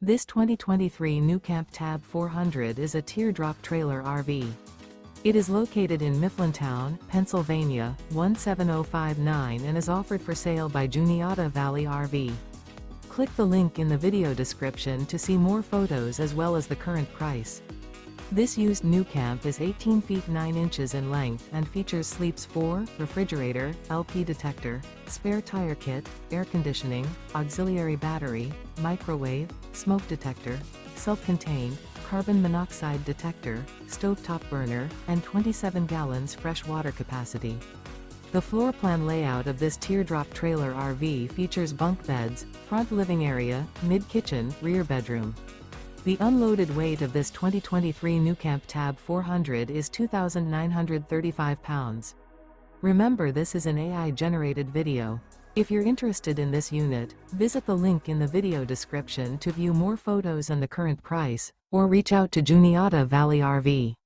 This 2023 NuCamp Tab 400 is a teardrop trailer RV. It is located in Mifflintown, Pennsylvania, 17059 and is offered for sale by Juniata Valley RV. Click the link in the video description to see more photos as well as the current price. This used NuCamp is 18 feet 9 inches in length and features sleeps 4, refrigerator, LP detector, spare tire kit, air conditioning, auxiliary battery, microwave, smoke detector, self-contained, carbon monoxide detector, stovetop burner, and 27 gallons fresh water capacity. The floor plan layout of this teardrop trailer RV features bunk beds, front living area, mid-kitchen, rear bedroom. The unloaded weight of this 2023 NuCamp Tab 400 is 2,935 pounds. Remember, this is an AI-generated video. If you're interested in this unit, visit the link in the video description to view more photos and the current price, or reach out to Juniata Valley RV.